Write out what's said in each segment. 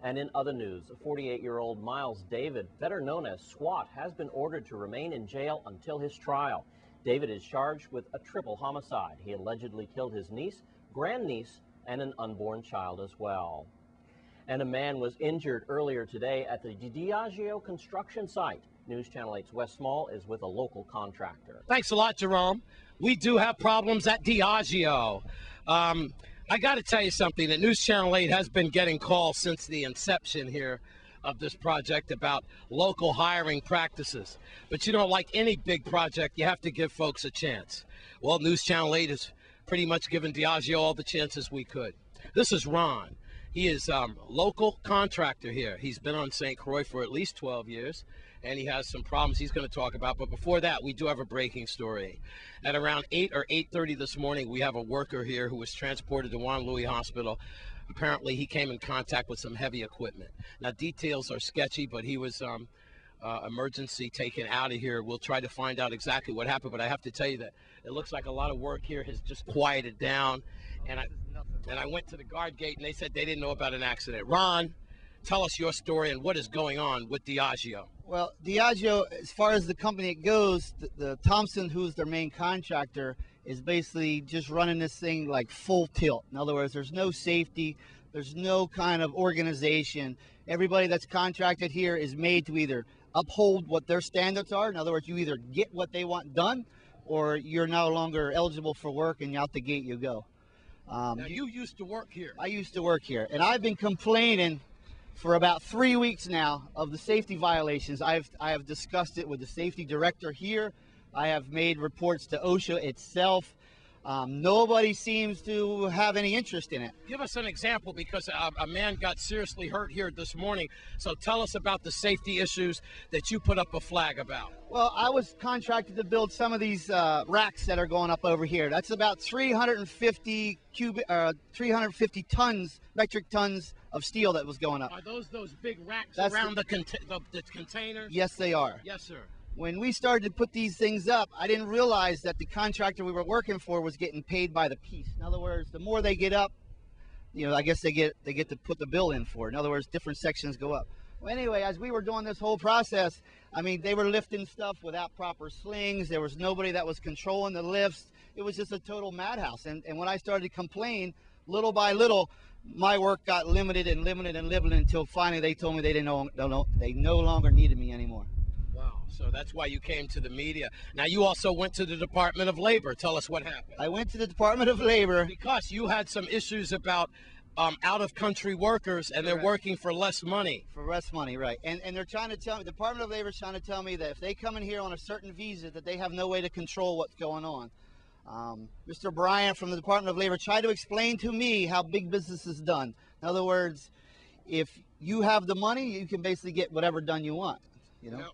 And in other news, 48-year-old Miles David, better known as SWAT, has been ordered to remain in jail until his trial. David is charged with a triple homicide. He allegedly killed his niece, grandniece, and an unborn child as well. And a man was injured earlier today at the Diageo construction site. News Channel 8's Wes Small is with a local contractor. Thanks a lot, Jerome. We do have problems at Diageo. I got to tell you something, that News Channel 8 has been getting calls since the inception here of this project about local hiring practices. But you know, like any big project, you have to give folks a chance. Well, News Channel 8 has pretty much given Diageo all the chances we could. This is Ron. He is a local contractor here. He's been on St. Croix for at least 12 years, and he has some problems he's going to talk about. But before that, we do have a breaking story. At around 8 or 8:30 this morning, we have a worker here who was transported to Juan Louis Hospital. Apparently, he came in contact with some heavy equipment. Now, details are sketchy, but he was emergency taken out of here. We'll try to find out exactly what happened, but I have to tell you that it looks like a lot of work here has just quieted down. And I went to the guard gate, and they said they didn't know about an accident. Ron, tell us your story and what is going on with Diageo. Well, Diageo, as far as the company it goes, the Thompson, who's their main contractor, is basically just running this thing like full tilt. In other words, there's no safety, there's no kind of organization. Everybody that's contracted here is made to either uphold what their standards are. In other words, you either get what they want done, or you're no longer eligible for work, and out the gate you go. Now, you used to work here. I used to work here, and I've been complaining for about 3 weeks now of the safety violations. I have discussed it with the safety director here. I have made reports to OSHA itself. Nobody seems to have any interest in it. Give us an example, because a man got seriously hurt here this morning. So tell us about the safety issues that you put up a flag about. Well, I was contracted to build some of these racks that are going up over here. That's about 350 tons, metric tons of steel that was going up. Are those big racks around the container? Yes, they are. Yes, sir. When we started to put these things up, I didn't realize that the contractor we were working for was getting paid by the piece. In other words, the more they get up, you know, I guess they get to put the bill in for it. In other words, different sections go up. Well, anyway, as we were doing this whole process, I mean, they were lifting stuff without proper slings. There was nobody that was controlling the lifts. It was just a total madhouse. And when I started to complain, little by little, my work got limited and limited and limited until finally they told me they no longer needed me anymore. So that's why you came to the media. Now, you also went to the Department of Labor. Tell us what happened. I went to the Department of Labor because you had some issues about out-of-country workers, and they're working for less money. For less money, right. And they're trying to tell me, the Department of Labor is trying to tell me that if they come in here on a certain visa, that they have no way to control what's going on. Mr. Bryant from the Department of Labor tried to explain to me how big business is done. In other words, if you have the money, you can basically get whatever done you want, you know? Yep.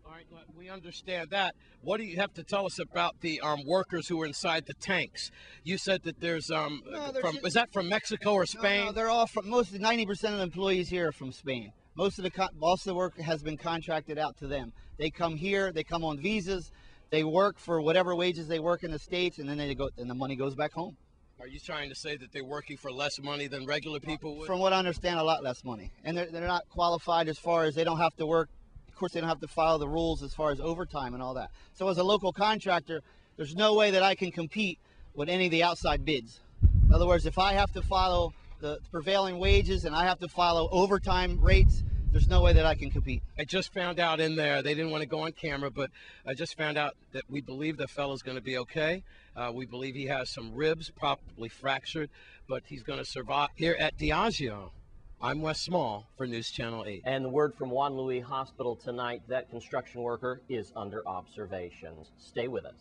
All right, we understand that. What do you have to tell us about the workers who are inside the tanks? You said that there's is that from Mexico or Spain? No, they're all from, mostly 90% of the employees here are from Spain. Most of the work has been contracted out to them. They come here, they come on visas, they work for whatever wages they work in the States, and then and the money goes back home. Are you trying to say that they're working for less money than regular people would? From what I understand, a lot less money. And they're not qualified as far as they don't have to work. Of course, they don't have to follow the rules as far as overtime and all that. So as a local contractor, there's no way that I can compete with any of the outside bids. In other words, if I have to follow the prevailing wages and I have to follow overtime rates, there's no way that I can compete. I just found out in there, they didn't want to go on camera, but I just found out that we believe the fellow's going to be okay. We believe he has some ribs, probably fractured, but he's going to survive. Here at Diageo, I'm Wes Small for News Channel 8. And the word from Juan Louis Hospital tonight, that construction worker is under observation. Stay with us.